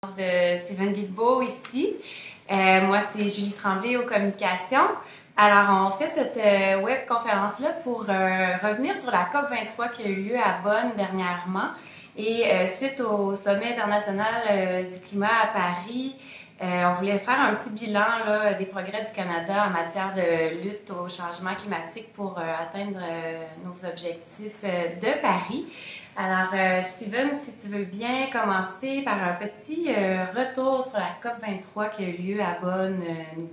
De Steven Guilbeault ici. Moi, c'est Julie Tremblay aux communications. Alors, on fait cette web conférence-là pour revenir sur la COP23 qui a eu lieu à Bonn dernièrement. Et suite au sommet international du climat à Paris, on voulait faire un petit bilan là, des progrès du Canada en matière de lutte au changement climatique pour atteindre nos objectifs de Paris. Alors, Steven, si tu veux bien commencer par un petit retour sur la COP23 qui a eu lieu à Bonn,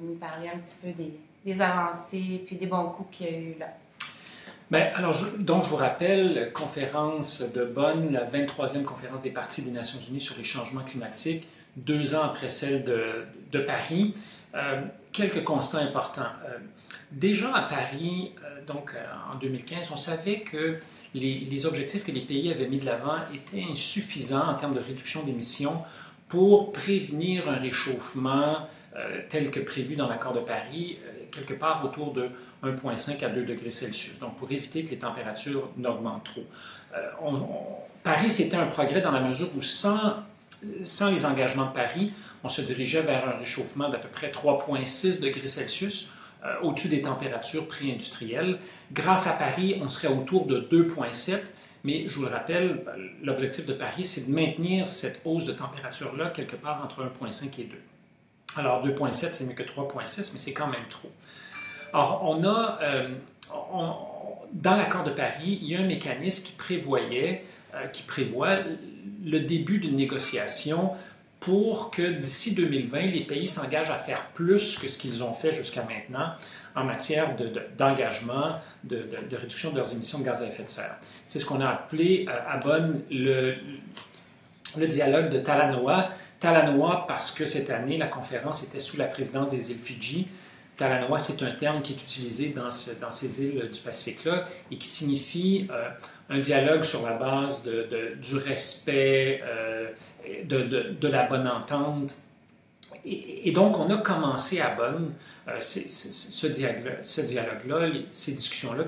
nous parler un petit peu des avancées puis des bons coups qu'il y a eu là. Bien, alors, je vous rappelle, conférence de Bonn, la 23e conférence des parties des Nations Unies sur les changements climatiques, 2 ans après celle de Paris. Quelques constats importants. Déjà à Paris, en 2015, on savait que les objectifs que les pays avaient mis de l'avant étaient insuffisants en termes de réduction d'émissions pour prévenir un réchauffement tel que prévu dans l'accord de Paris, quelque part autour de 1,5 à 2 degrés Celsius, donc pour éviter que les températures n'augmentent trop. Paris, c'était un progrès dans la mesure où sans les engagements de Paris, on se dirigeait vers un réchauffement d'à peu près 3,6 degrés Celsius, au-dessus des températures pré-industrielles. Grâce à Paris, on serait autour de 2,7, mais je vous le rappelle, l'objectif de Paris, c'est de maintenir cette hausse de température-là quelque part entre 1,5 et 2. Alors 2,7, c'est mieux que 3,6, mais c'est quand même trop. Or, dans l'accord de Paris, il y a un mécanisme qui prévoit le début d'une négociation pour que d'ici 2020, les pays s'engagent à faire plus que ce qu'ils ont fait jusqu'à maintenant en matière d'engagement, de réduction de leurs émissions de gaz à effet de serre. C'est ce qu'on a appelé à Bonn le dialogue de Talanoa. Talanoa parce que cette année, la conférence était sous la présidence des îles Fidji. Talanoa, c'est un terme qui est utilisé dans ces îles du Pacifique-là et qui signifie un dialogue sur la base du respect, de la bonne entente. Et donc, on a commencé à Bonn ce dialogue-là, ces discussions-là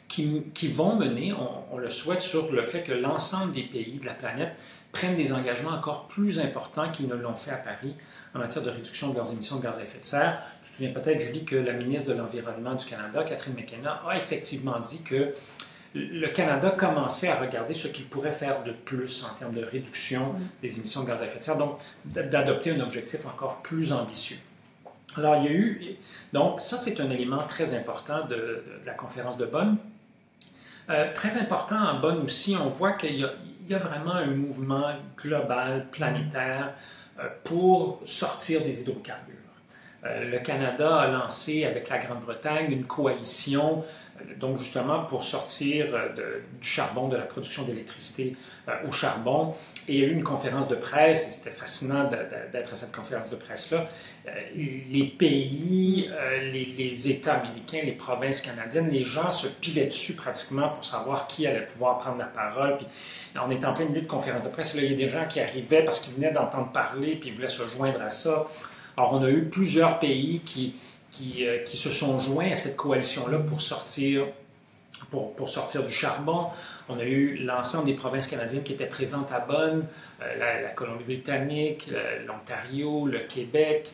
qui vont mener, on le souhaite, sur le fait que l'ensemble des pays de la planète prennent des engagements encore plus importants qu'ils ne l'ont fait à Paris en matière de réduction de leurs émissions de gaz à effet de serre. Tu te souviens peut-être, Julie, que la ministre de l'Environnement du Canada, Catherine McKenna, a effectivement dit que le Canada commençait à regarder ce qu'il pourrait faire de plus en termes de réduction des émissions de gaz à effet de serre, donc d'adopter un objectif encore plus ambitieux. Alors, il y a eu... Donc, ça, c'est un élément très important de la conférence de Bonn. Très important en Bonn aussi, on voit qu'il y a vraiment un mouvement global, planétaire, pour sortir des hydrocarbures. Le Canada a lancé avec la Grande-Bretagne une coalition, donc justement pour sortir du charbon, de la production d'électricité au charbon. Et il y a eu une conférence de presse, et c'était fascinant d'être à cette conférence de presse-là. Les pays, les États américains, les provinces canadiennes, les gens se pilaient dessus pratiquement pour savoir qui allait pouvoir prendre la parole. Puis, on est en plein milieu de conférence de presse, là, il y a des gens qui arrivaient parce qu'ils venaient d'entendre parler, puis ils voulaient se joindre à ça. Alors, on a eu plusieurs pays qui se sont joints à cette coalition-là pour sortir du charbon. On a eu l'ensemble des provinces canadiennes qui étaient présentes à Bonn, la Colombie-Britannique, l'Ontario, le Québec,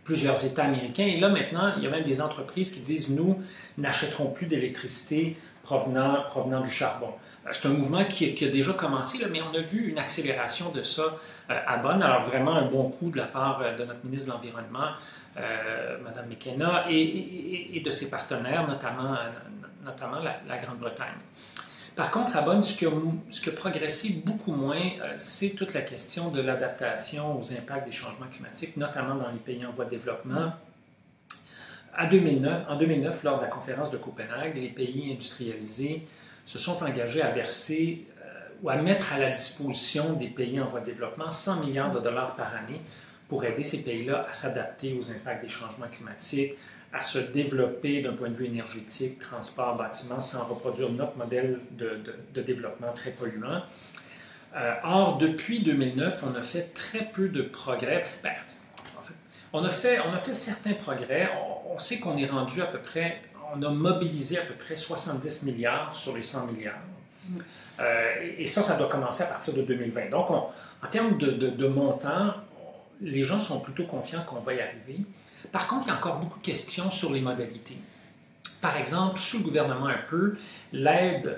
plusieurs États américains. Et là, maintenant, il y a même des entreprises qui disent « Nous n'achèterons plus d'électricité provenant du charbon ». C'est un mouvement qui a déjà commencé, là, mais on a vu une accélération de ça à Bonn. Alors vraiment un bon coup de la part de notre ministre de l'Environnement, Mme McKenna, et de ses partenaires, notamment la Grande-Bretagne. Par contre, à Bonn, ce qui a progressé beaucoup moins, c'est toute la question de l'adaptation aux impacts des changements climatiques, notamment dans les pays en voie de développement. En 2009, lors de la conférence de Copenhague, les pays industrialisés se sont engagés à verser ou à mettre à la disposition des pays en voie de développement 100 milliards de dollars par année pour aider ces pays-là à s'adapter aux impacts des changements climatiques, à se développer d'un point de vue énergétique, transport, bâtiment, sans reproduire notre modèle de développement très polluant. Or, depuis 2009, on a fait très peu de progrès. On a fait certains progrès. On sait qu'on est rendu à peu près... On a mobilisé à peu près 70 milliards sur les 100 milliards. Et ça doit commencer à partir de 2020. Donc, en termes de montant, les gens sont plutôt confiants qu'on va y arriver. Par contre, il y a encore beaucoup de questions sur les modalités. Par exemple, sous le gouvernement un peu, l'aide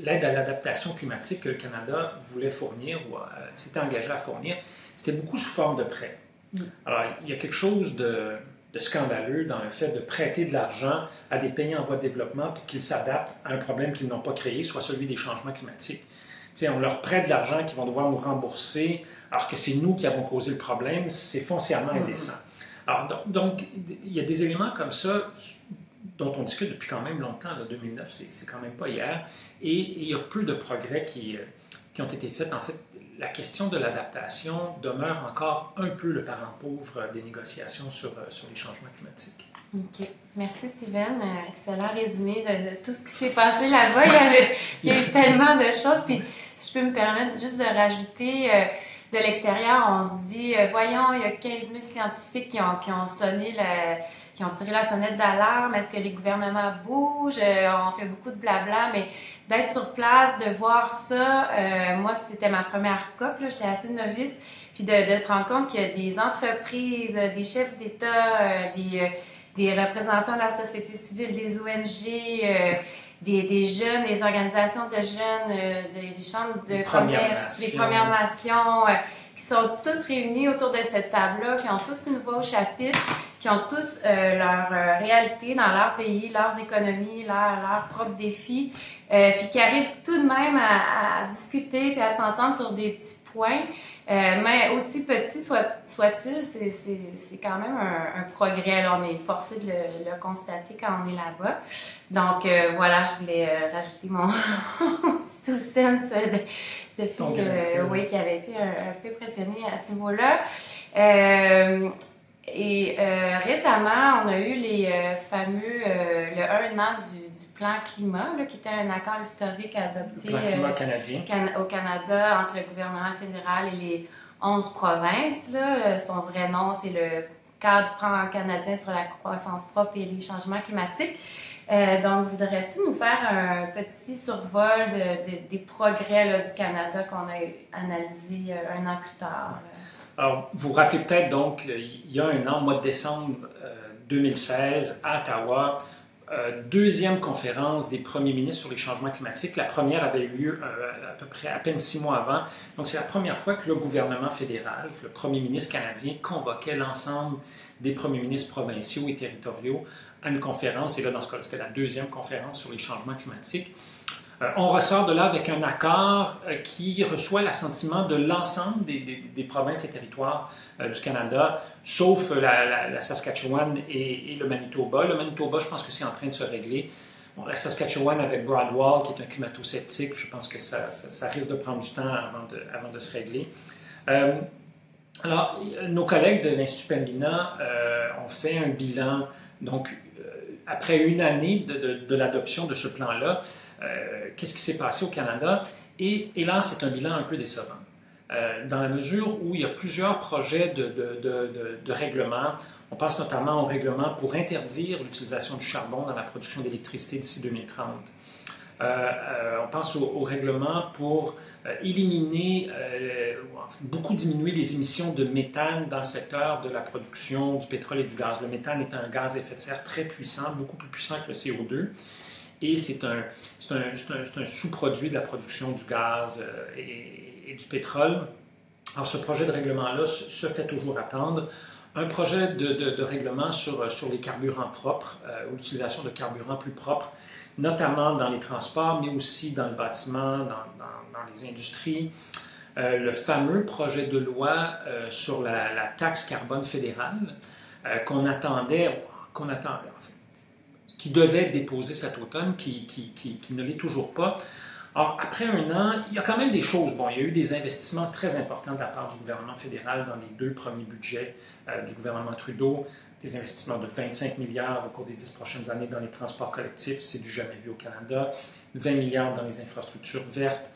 à l'adaptation climatique que le Canada voulait fournir ou s'était engagé à fournir, c'était beaucoup sous forme de prêts. Alors, il y a quelque chose de scandaleux dans le fait de prêter de l'argent à des pays en voie de développement pour qu'ils s'adaptent à un problème qu'ils n'ont pas créé, soit celui des changements climatiques. T'sais, on leur prête de l'argent qu'ils vont devoir nous rembourser, alors que c'est nous qui avons causé le problème, c'est foncièrement indécent. Alors, donc, il y a des éléments comme ça dont on discute depuis quand même longtemps, là, 2009, c'est quand même pas hier, et il y a peu de progrès qui ont été faits. En fait, la question de l'adaptation demeure encore un peu le parent pauvre des négociations sur les changements climatiques. OK. Merci, Steven. Excellent résumé de tout ce qui s'est passé là-bas. Il y a eu tellement de choses. Puis, si je peux me permettre juste de rajouter, de l'extérieur, on se dit, voyons, il y a 15 000 scientifiques qui ont sonné qui ont tiré la sonnette d'alarme. Est-ce que les gouvernements bougent? On fait beaucoup de blabla, mais d'être sur place, de voir ça, moi, c'était ma première COP, là, j'étais assez novice, puis de se rendre compte qu'il y a des entreprises, des chefs d'État, des représentants de la société civile, des ONG, des jeunes, des organisations de jeunes, des chambres de commerce, des Premières Nations, qui sont tous réunis autour de cette table-là, qui ont tous une voix au chapitre, qui ont tous leur réalité dans leur pays, leurs économies, leurs propres défis, puis qui arrivent tout de même à discuter puis à s'entendre sur des petits points, mais aussi petits soit-il, c'est quand même un progrès. Là, on est forcé de le constater quand on est là-bas. Donc voilà, je voulais rajouter mon petit two cents de fille oui, qui avait été un peu impressionnée à ce niveau-là. Récemment, on a eu les fameux, le 1 an du plan climat, là, qui était un accord historique adopté canadien. Au Canada entre le gouvernement fédéral et les 11 provinces. Là. Son vrai nom, c'est le cadre pan-canadien sur la croissance propre et les changements climatiques. Donc, voudrais-tu nous faire un petit survol des progrès là, du Canada qu'on a analysé 1 an plus tard? Alors, vous vous rappelez peut-être, donc, il y a 1 an, au mois de décembre 2016, à Ottawa, deuxième conférence des premiers ministres sur les changements climatiques. La première avait eu lieu à peu près à peine 6 mois avant. Donc, c'est la première fois que le gouvernement fédéral, le premier ministre canadien, convoquait l'ensemble des premiers ministres provinciaux et territoriaux à une conférence. Et là, dans ce cas-là, c'était la deuxième conférence sur les changements climatiques. On ressort de là avec un accord qui reçoit l'assentiment de l'ensemble des provinces et territoires du Canada, sauf la Saskatchewan et le Manitoba. Le Manitoba, je pense que c'est en train de se régler. Bon, la Saskatchewan avec Broadwall, qui est un climato-sceptique, je pense que ça risque de prendre du temps avant de se régler. Alors, nos collègues de l'Institut Pembina ont fait un bilan, donc après 1 année de l'adoption de ce plan-là, qu'est-ce qui s'est passé au Canada? Et là, c'est un bilan un peu décevant. Dans la mesure où il y a plusieurs projets de règlement. On pense notamment au règlement pour interdire l'utilisation du charbon dans la production d'électricité d'ici 2030. On pense au règlement pour éliminer, beaucoup diminuer les émissions de méthane dans le secteur de la production du pétrole et du gaz. Le méthane est un gaz à effet de serre très puissant, beaucoup plus puissant que le CO2. Et c'est un sous-produit de la production du gaz et du pétrole. Alors, ce projet de règlement-là se fait toujours attendre. Un projet de règlement sur les carburants propres, ou l'utilisation de carburants plus propres, notamment dans les transports, mais aussi dans le bâtiment, dans les industries. Le fameux projet de loi sur la taxe carbone fédérale qu'on attendait en fait, qui devait être déposé cet automne, qui ne l'est toujours pas. Alors, après 1 an, il y a quand même des choses. Bon, il y a eu des investissements très importants de la part du gouvernement fédéral dans les 2 premiers budgets du gouvernement Trudeau, des investissements de 25 milliards au cours des 10 prochaines années dans les transports collectifs, c'est du jamais vu au Canada, 20 milliards dans les infrastructures vertes,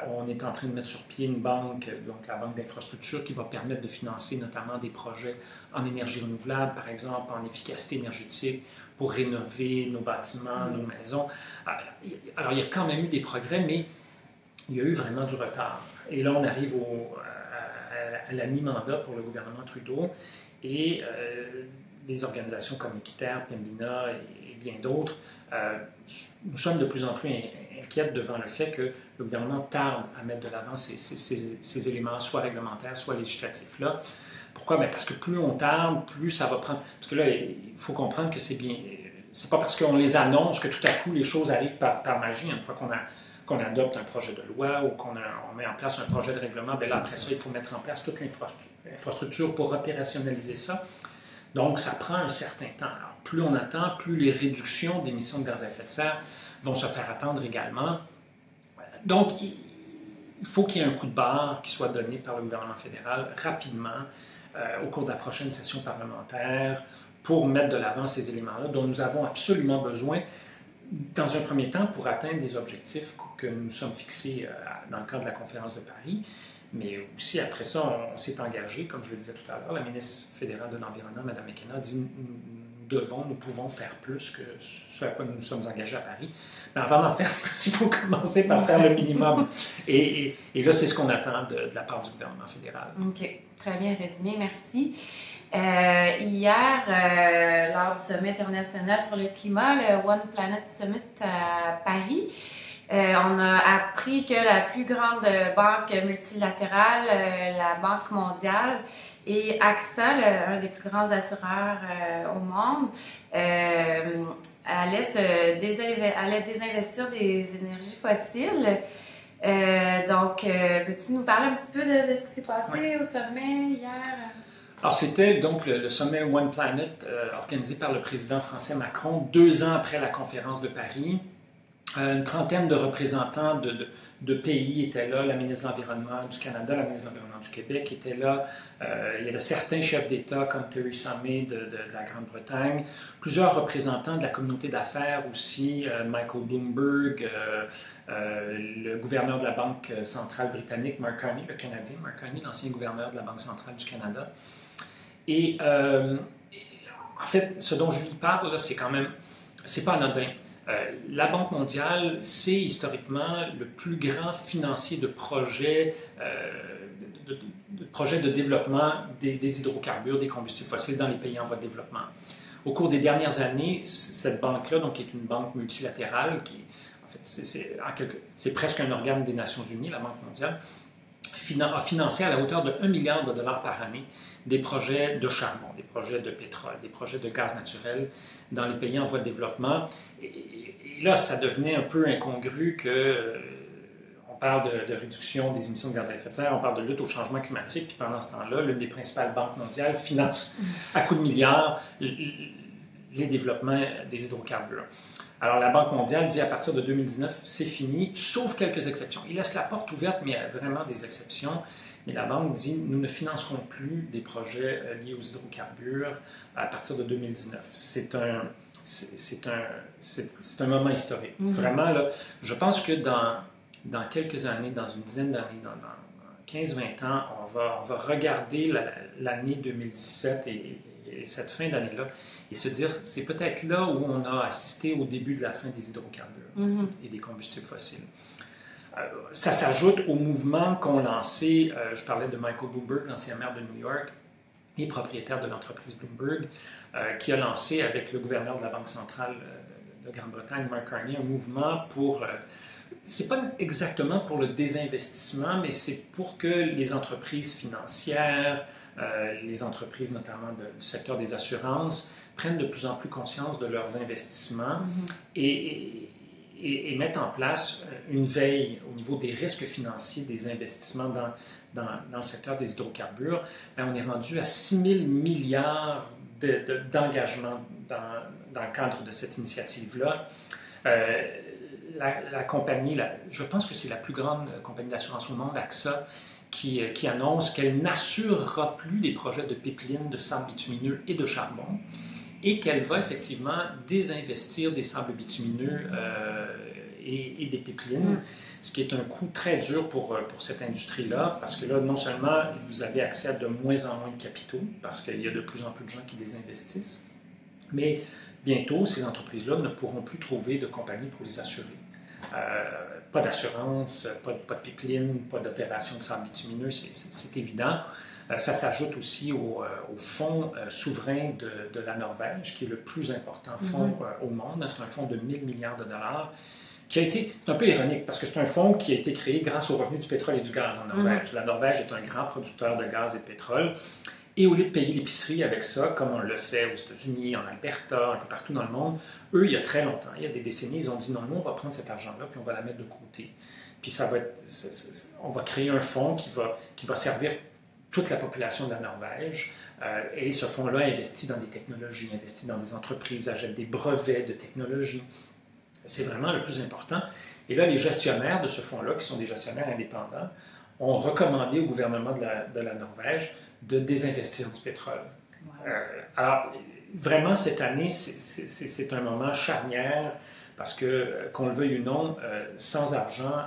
On est en train de mettre sur pied une banque, donc la Banque d'infrastructure, qui va permettre de financer notamment des projets en énergie renouvelable, par exemple en efficacité énergétique, pour rénover nos bâtiments, nos maisons. Alors, il y a quand même eu des progrès, mais il y a eu vraiment du retard. Et là, on arrive à la mi-mandat pour le gouvernement Trudeau, et des organisations comme Équiterre, Pembina et bien d'autres, nous sommes de plus en plus inquiètes devant le fait que le gouvernement tarde à mettre de l'avant ces éléments, soit réglementaires, soit législatifs là. Pourquoi? Bien, parce que plus on tarde, plus ça va prendre... Parce que là, il faut comprendre que c'est bien... C'est pas parce qu'on les annonce que tout à coup les choses arrivent par magie. Une fois qu'on adopte un projet de loi ou qu'on met en place un projet de règlement, bien là, après ça, il faut mettre en place toute l'infrastructure pour opérationnaliser ça. Donc, ça prend un certain temps. Alors, plus on attend, plus les réductions d'émissions de gaz à effet de serre vont se faire attendre également. Donc, il faut qu'il y ait un coup de barre qui soit donné par le gouvernement fédéral rapidement au cours de la prochaine session parlementaire pour mettre de l'avant ces éléments-là dont nous avons absolument besoin dans un premier temps pour atteindre les objectifs que nous sommes fixés dans le cadre de la conférence de Paris. Mais aussi, après ça, on s'est engagé, comme je le disais tout à l'heure, la ministre fédérale de l'Environnement, Mme McKenna, dit nous pouvons faire plus que ce à quoi nous nous sommes engagés à Paris. Mais avant d'en faire plus, il faut commencer par faire le minimum. Et là, c'est ce qu'on attend de la part du gouvernement fédéral. OK. Très bien résumé. Merci. Hier, lors du sommet international sur le climat, le One Planet Summit à Paris, on a appris que la plus grande banque multilatérale, la Banque mondiale, et AXA, un des plus grands assureurs au monde, allait désinvestir des énergies fossiles. Donc, peux-tu nous parler un petit peu de ce qui s'est passé au sommet hier? Alors, c'était donc le sommet One Planet organisé par le président français Macron 2 ans après la conférence de Paris. Une trentaine de représentants de pays étaient là. La ministre de l'Environnement du Canada, la ministre de l'Environnement du Québec était là. Il y avait certains chefs d'État comme Theresa May de la Grande-Bretagne. Plusieurs représentants de la communauté d'affaires aussi. Michael Bloomberg, le gouverneur de la Banque centrale britannique, Mark Carney, le Canadien Mark Carney, l'ancien gouverneur de la Banque centrale du Canada. Et en fait, ce dont je lui parle, là, c'est quand même, c'est pas anodin. La Banque mondiale, c'est historiquement le plus grand financier de projets de développement des hydrocarbures, des combustibles fossiles dans les pays en voie de développement. Au cours des dernières années, cette banque-là, donc, qui est une banque multilatérale, qui, en fait, c'est presque un organe des Nations Unies, la Banque mondiale, a financé à la hauteur de 1 milliard de dollars par année des projets de charbon, des projets de pétrole, des projets de gaz naturel dans les pays en voie de développement. Et là, ça devenait un peu incongru que on parle de réduction des émissions de gaz à effet de serre, on parle de lutte au changement climatique, puis pendant ce temps-là, l'une des principales banques mondiales finance à coups de milliards les développements des hydrocarbures. Alors, la Banque mondiale dit à partir de 2019, c'est fini, sauf quelques exceptions. Il laisse la porte ouverte, mais il y a vraiment des exceptions. Mais la Banque dit, nous ne financerons plus des projets liés aux hydrocarbures à partir de 2019. C'est un moment historique. Vraiment, là, je pense que dans quelques années, dans une dizaine d'années, dans 15-20 ans, on va regarder l'année 2017 et cette fin d'année-là et se dire, c'est peut-être là où on a assisté au début de la fin des hydrocarbures et des combustibles fossiles. Ça s'ajoute au mouvement qu'ont lancé, je parlais de Michael Bloomberg, l'ancien maire de New York et propriétaire de l'entreprise Bloomberg, qui a lancé avec le gouverneur de la Banque centrale de Grande-Bretagne, Mark Carney, un mouvement pour... c'est pas exactement pour le désinvestissement, mais c'est pour que les entreprises financières, les entreprises notamment du secteur des assurances, prennent de plus en plus conscience de leurs investissements et mettent en place une veille au niveau des risques financiers des investissements dans le secteur des hydrocarbures. Bien, on est rendu à 6 000 milliards d'engagements dans le cadre de cette initiative-là. La compagnie, je pense que c'est la plus grande compagnie d'assurance au monde, AXA, qui annonce qu'elle n'assurera plus des projets de pipeline, de sable bitumineux et de charbon, et qu'elle va effectivement désinvestir des sables bitumineux et des pipelines, ce qui est un coût très dur pour cette industrie-là, parce que là, non seulement vous avez accès à de moins en moins de capitaux, parce qu'il y a de plus en plus de gens qui désinvestissent, mais bientôt, ces entreprises-là ne pourront plus trouver de compagnie pour les assurer. Pas d'assurance, pas de pipeline, pas d'opération de sable bitumineux, c'est évident. Ça s'ajoute aussi au fonds souverain de la Norvège, qui est le plus important fonds au monde. C'est un fonds de 1000 milliards de dollars, qui a été, c'est un peu ironique, parce que c'est un fonds qui a été créé grâce aux revenus du pétrole et du gaz en Norvège. La Norvège est un grand producteur de gaz et de pétrole. Et au lieu de payer l'épicerie avec ça, comme on le fait aux États-Unis, en Alberta, un peu partout dans le monde, eux, il y a très longtemps, il y a des décennies, ils ont dit non, nous, on va prendre cet argent-là, puis on va la mettre de côté. Puis ça va être, on va créer un fonds qui va servir toute la population de la Norvège. Et ce fonds-là investit dans des technologies, investit dans des entreprises, achète des brevets de technologie. C'est vraiment le plus important. Et là, les gestionnaires de ce fonds-là, qui sont des gestionnaires indépendants, ont recommandé au gouvernement de la Norvège de désinvestir du pétrole. Wow. Alors, vraiment, cette année, c'est un moment charnière parce que, qu'on le veuille ou non, sans argent,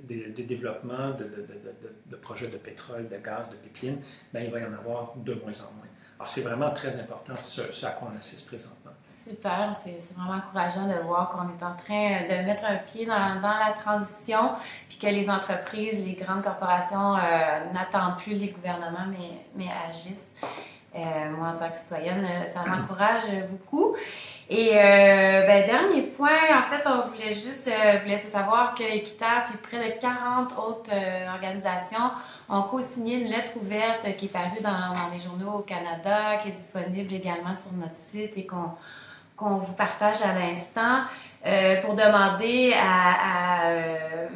de développement de projets de pétrole, de gaz, de pipeline, ben, il va y en avoir de moins en moins. Alors, c'est vraiment très important ce à quoi on assiste présentement. Super, c'est vraiment encourageant de voir qu'on est en train de mettre un pied dans la transition, puis que les entreprises, les grandes corporations n'attendent plus les gouvernements, mais agissent. Moi, en tant que citoyenne, ça m'encourage beaucoup. Et dernier point, en fait, on voulait juste vous laisser savoir que Équitable puis près de 40 autres organisations ont co-signé une lettre ouverte qui est parue dans les journaux au Canada, qui est disponible également sur notre site et qu'on vous partage à l'instant pour demander à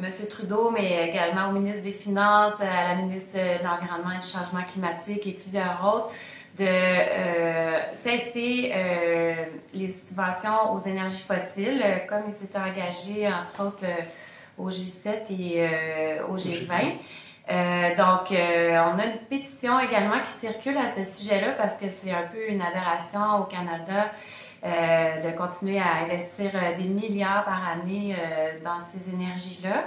M. Trudeau, mais également au ministre des Finances, à la ministre de l'Environnement et du Changement climatique et plusieurs autres, de cesser les subventions aux énergies fossiles, comme il s'était engagé, entre autres, au G7 et au G20. Donc, on a une pétition également qui circule à ce sujet-là parce que c'est un peu une aberration au Canada de continuer à investir des milliards par année dans ces énergies-là.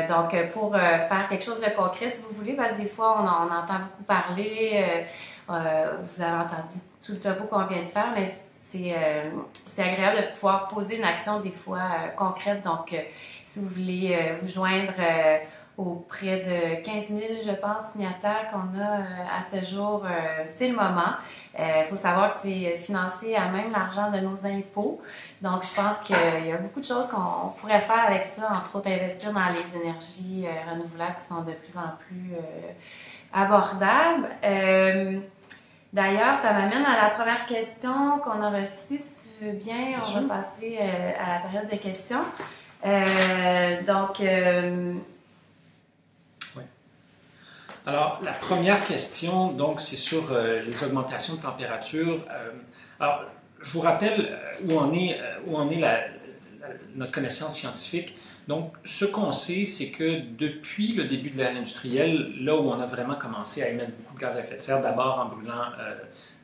Donc, pour faire quelque chose de concret, si vous voulez, parce que des fois, on entend beaucoup parler, vous avez entendu tout le topo qu'on vient de faire, mais c'est agréable de pouvoir poser une action des fois concrète. Donc, si vous voulez vous joindre auprès de 15 000, je pense, signataires qu'on a à ce jour, c'est le moment. Il faut savoir que c'est financé à même l'argent de nos impôts. Donc, je pense qu'il y a beaucoup de choses qu'on pourrait faire avec ça, entre autres investir dans les énergies renouvelables qui sont de plus en plus abordables. D'ailleurs, ça m'amène à la première question qu'on a reçue. Si tu veux bien, on va passer à la période de questions. Oui. Alors, la première question, donc, c'est sur les augmentations de température. Alors, je vous rappelle où en est notre connaissance scientifique. Donc, ce qu'on sait, c'est que depuis le début de l'ère industrielle, là où on a vraiment commencé à émettre beaucoup de gaz à effet de serre, d'abord en brûlant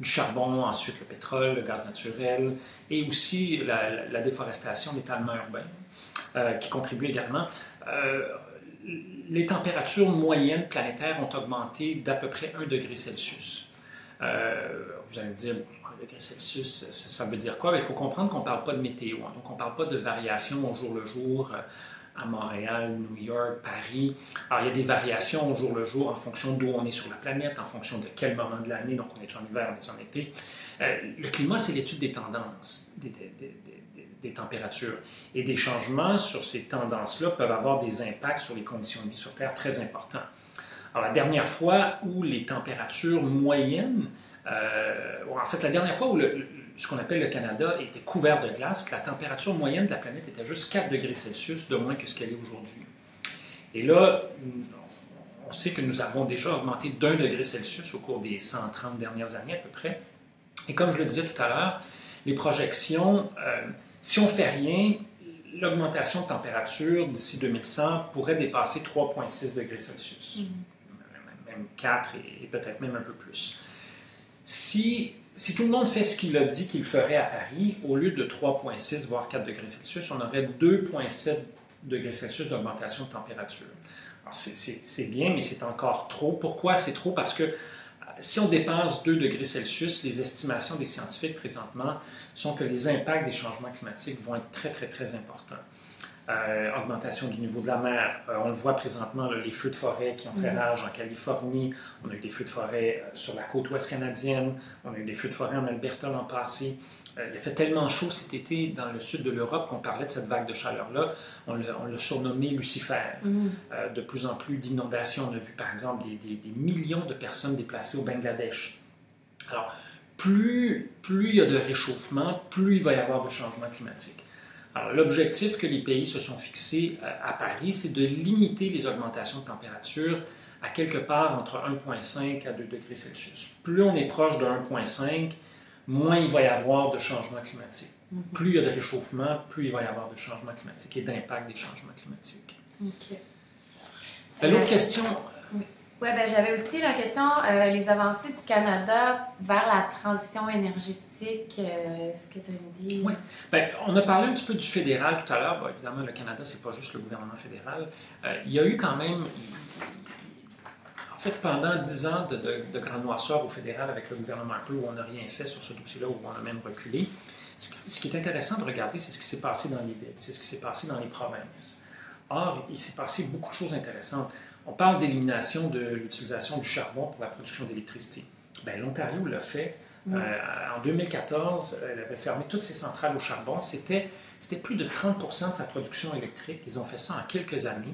du charbon, ensuite le pétrole, le gaz naturel, et aussi la déforestation, l'étalement urbain, qui contribue également, les températures moyennes planétaires ont augmenté d'à peu près 1 degré Celsius. Vous allez me dire, 1 degré Celsius, ça veut dire quoi? Bien, il faut comprendre qu'on ne parle pas de météo, hein. Donc on ne parle pas de variations au jour le jour à Montréal, New York, Paris. Alors il y a des variations au jour le jour en fonction d'où on est sur la planète, en fonction de quel moment de l'année, donc on est en hiver, on est en été. Le climat, c'est l'étude des tendances, des températures. Et des changements sur ces tendances-là peuvent avoir des impacts sur les conditions de vie sur Terre très importants. Alors, la dernière fois où les températures moyennes, en fait, la dernière fois où ce qu'on appelle le Canada était couvert de glace, la température moyenne de la planète était juste 4 degrés Celsius de moins que ce qu'elle est aujourd'hui. Et là, on sait que nous avons déjà augmenté d'1 degré Celsius au cours des 130 dernières années à peu près. Et comme je le disais tout à l'heure, les projections, si on ne fait rien, l'augmentation de température d'ici 2100 pourrait dépasser 3,6 degrés Celsius. Même 4 et peut-être même un peu plus. Si si tout le monde fait ce qu'il a dit qu'il ferait à Paris, au lieu de 3,6 voire 4 degrés Celsius, on aurait 2,7 degrés Celsius d'augmentation de température. Alors, c'est bien, mais c'est encore trop. Pourquoi c'est trop? Parce que si on dépasse 2 degrés Celsius, les estimations des scientifiques présentement sont que les impacts des changements climatiques vont être très, très, très importants. Augmentation du niveau de la mer. On le voit présentement, là, les feux de forêt qui ont fait rage en Californie. On a eu des feux de forêt sur la côte ouest canadienne. On a eu des feux de forêt en Alberta l'an passé. Il a fait tellement chaud cet été dans le sud de l'Europe qu'on parlait de cette vague de chaleur-là. On l'a surnommé Lucifer. De plus en plus d'inondations. On a vu par exemple des millions de personnes déplacées au Bangladesh. Alors, plus il y a de réchauffement, plus il va y avoir de changements climatiques. Alors, l'objectif que les pays se sont fixés à Paris, c'est de limiter les augmentations de température à quelque part entre 1,5 à 2 degrés Celsius. Plus on est proche de 1,5, moins il va y avoir de changements climatiques. Plus il y a de réchauffement, plus il va y avoir de changements climatiques et d'impact des changements climatiques. OK. L'autre question... Oui, ben, j'avais aussi la question, les avancées du Canada vers la transition énergétique, est-ce que tu as une idée? Oui. Bien, on a parlé un petit peu du fédéral tout à l'heure. Bon, évidemment, le Canada, c'est pas juste le gouvernement fédéral. Il y a eu quand même... En fait, pendant 10 ans de grande noirceur au fédéral avec le gouvernement un peu où on n'a rien fait sur ce dossier-là, où on a même reculé. Ce qui est intéressant de regarder, c'est ce qui s'est passé dans les villes, c'est ce qui s'est passé dans les provinces. Or, il s'est passé beaucoup de choses intéressantes. On parle d'élimination de l'utilisation du charbon pour la production d'électricité. Bien, l'Ontario l'a fait. En 2014, elle avait fermé toutes ses centrales au charbon. C'était plus de 30% de sa production électrique. Ils ont fait ça en quelques années.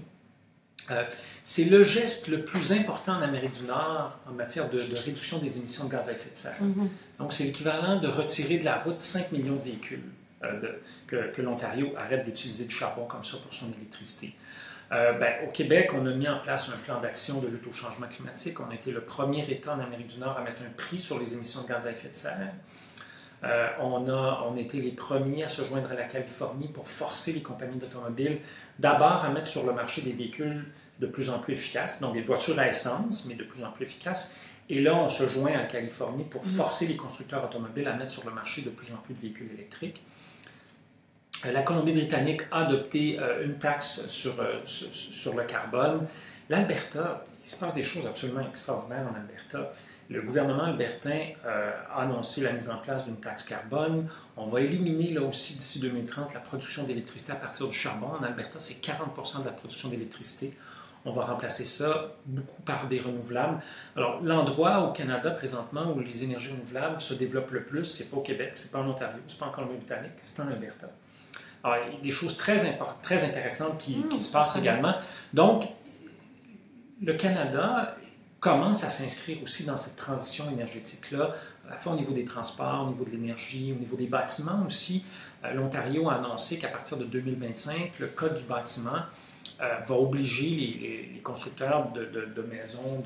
C'est le geste le plus important en Amérique du Nord en matière de réduction des émissions de gaz à effet de serre. Donc, c'est l'équivalent de retirer de la route 5 millions de véhicules que l'Ontario arrête d'utiliser du charbon comme ça pour son électricité. Au Québec, on a mis en place un plan d'action de lutte au changement climatique. On a été le premier État en Amérique du Nord à mettre un prix sur les émissions de gaz à effet de serre. On a été les premiers à se joindre à la Californie pour forcer les compagnies d'automobiles d'abord à mettre sur le marché des véhicules de plus en plus efficaces, donc des voitures à essence, mais de plus en plus efficaces. Et là, on se joint à la Californie pour forcer les constructeurs automobiles à mettre sur le marché de plus en plus de véhicules électriques. La Colombie-Britannique a adopté une taxe sur le carbone. L'Alberta, il se passe des choses absolument extraordinaires en Alberta. Le gouvernement albertain a annoncé la mise en place d'une taxe carbone. On va éliminer là aussi d'ici 2030 la production d'électricité à partir du charbon. En Alberta, c'est 40% de la production d'électricité. On va remplacer ça beaucoup par des renouvelables. Alors, l'endroit au Canada présentement où les énergies renouvelables se développent le plus, c'est pas au Québec, c'est pas en Ontario, c'est pas en Colombie-Britannique, c'est en Alberta. Alors, il y a des choses très intéressantes qui se passent également. Donc, le Canada commence à s'inscrire aussi dans cette transition énergétique-là, à la fois au niveau des transports, au niveau de l'énergie, au niveau des bâtiments aussi. L'Ontario a annoncé qu'à partir de 2025, le Code du bâtiment va obliger les constructeurs de maisons,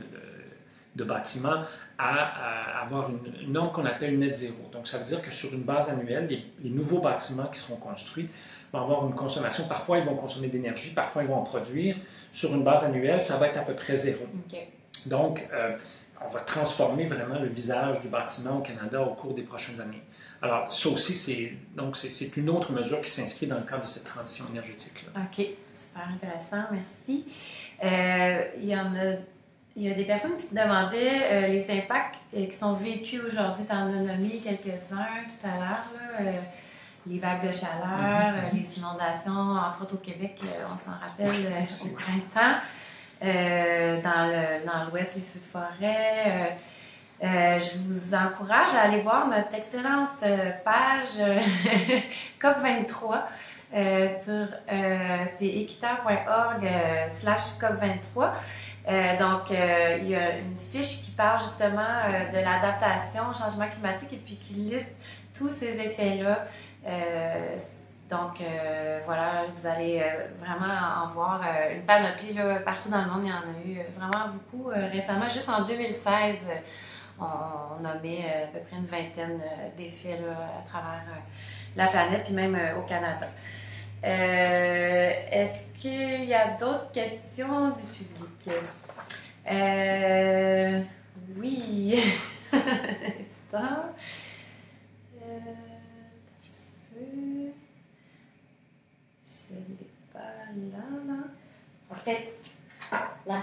de bâtiments à avoir une norme qu'on appelle net zéro. Donc, ça veut dire que sur une base annuelle, les nouveaux bâtiments qui seront construits vont avoir une consommation. Parfois, ils vont consommer de l'énergie, parfois, ils vont en produire. Sur une base annuelle, ça va être à peu près zéro. Okay. Donc, on va transformer vraiment le visage du bâtiment au Canada au cours des prochaines années. Alors, ça aussi, c'est une autre mesure qui s'inscrit dans le cadre de cette transition énergétique-là. OK, super intéressant, merci. Il y a des personnes qui se demandaient les impacts qui sont vécus aujourd'hui. Tu en as nommé quelques-uns tout à l'heure, les vagues de chaleur, les inondations, entre autres au Québec, on s'en rappelle, au printemps. Dans l'Ouest, les feux de forêt. Je vous encourage à aller voir notre excellente page COP23 sur c'est équiterre.org/COP23. Donc, il y a une fiche qui parle justement de l'adaptation au changement climatique et puis qui liste tous ces effets-là. Donc, voilà, vous allez vraiment en voir une panoplie là, partout dans le monde. Il y en a eu vraiment beaucoup récemment. Juste en 2016, on nommait à peu près une vingtaine d'effets là, à travers la planète, puis même au Canada. Est-ce qu'il y a d'autres questions du public? Oui.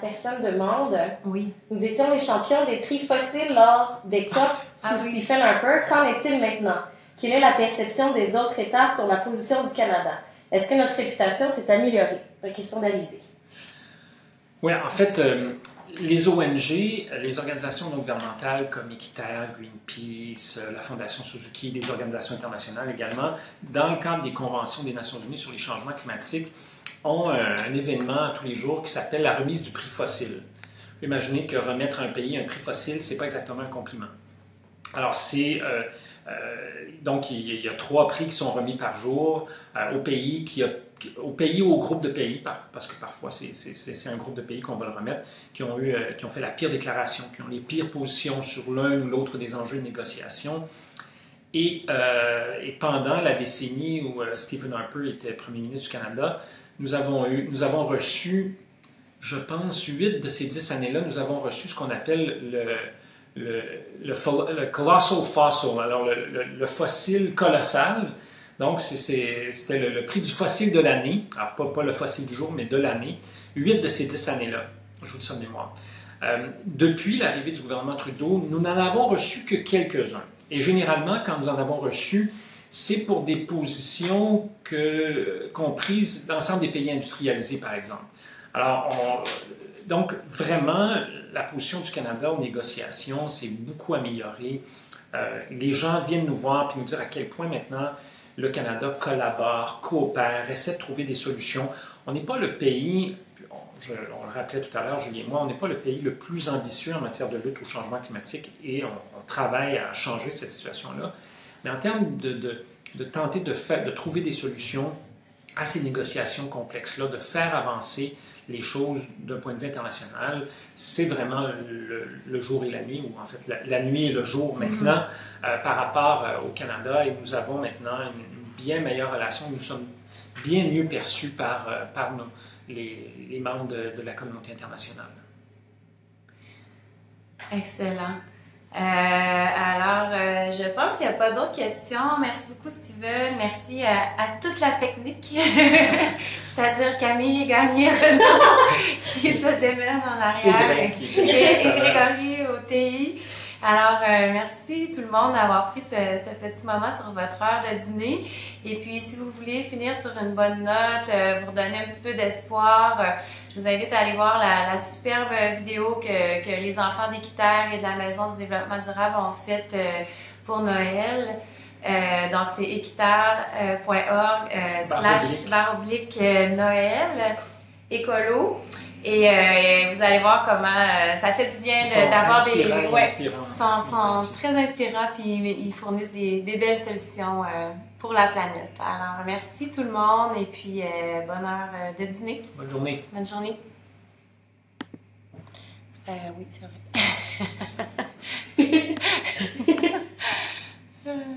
personne demande, Oui. nous étions les champions des prix fossiles lors des COP sous Stephen Harper. Qu'en est-il maintenant? Quelle est la perception des autres États sur la position du Canada? Est-ce que notre réputation s'est améliorée? Une question d'Alizé. Oui, en fait, les ONG, les organisations non gouvernementales comme Équiterre, Greenpeace, la Fondation Suzuki, des organisations internationales également, dans le cadre des conventions des Nations Unies sur les changements climatiques, ont un événement tous les jours qui s'appelle la remise du prix fossile. Vous imaginez que remettre à un pays un prix fossile, ce n'est pas exactement un compliment. Alors, donc, il y a 3 prix qui sont remis par jour au pays ou au groupe de pays, parce que parfois c'est un groupe de pays qu'on va le remettre, qui ont fait la pire déclaration, qui ont les pires positions sur l'un ou l'autre des enjeux de négociation. Et pendant la décennie où Stephen Harper était premier ministre du Canada, nous avons reçu, je pense, 8 de ces 10 années-là, nous avons reçu ce qu'on appelle le colossal fossil, alors le fossile colossal. Donc, c'était le prix du fossile de l'année, alors pas le fossile du jour, mais de l'année, 8 de ces 10 années-là. Je vous dis ça de mémoire. Depuis l'arrivée du gouvernement Trudeau, nous n'en avons reçu que quelques-uns. Et généralement, quand nous en avons reçu, c'est pour des positions qu'ont prises l'ensemble des pays industrialisés, par exemple. Alors, donc, vraiment, la position du Canada aux négociations s'est beaucoup améliorée. Les gens viennent nous voir et nous dire à quel point maintenant le Canada collabore, coopère, essaie de trouver des solutions. On n'est pas le pays, on le rappelait tout à l'heure, Julie et moi, on n'est pas le pays le plus ambitieux en matière de lutte au changement climatique et on travaille à changer cette situation-là. Mais en termes de tenter de trouver des solutions à ces négociations complexes-là, de faire avancer les choses d'un point de vue international, c'est vraiment le jour et la nuit, ou en fait la nuit et le jour maintenant par rapport au Canada. Et nous avons maintenant une bien meilleure relation. Nous sommes bien mieux perçus par les membres de la communauté internationale. Excellent. Alors, je pense qu'il n'y a pas d'autres questions. Merci beaucoup, Steven. Merci à toute la technique, c'est-à-dire Camille, Gagné, Renaud, qui se démène en arrière, et Grégory au TI. Alors, merci tout le monde d'avoir pris ce petit moment sur votre heure de dîner. Et puis, si vous voulez finir sur une bonne note, vous redonner un petit peu d'espoir, je vous invite à aller voir la superbe vidéo que les enfants d'Équiterre et de la Maison du développement durable ont faite pour Noël. Donc, c'est équiterre.org // Noël écolo. Et vous allez voir comment ça fait du bien d'avoir des... Ils sont très inspirants puis ils fournissent des belles solutions pour la planète. Alors, merci tout le monde et puis bonne heure de dîner. Bonne journée. Bonne journée. Oui, c'est vrai.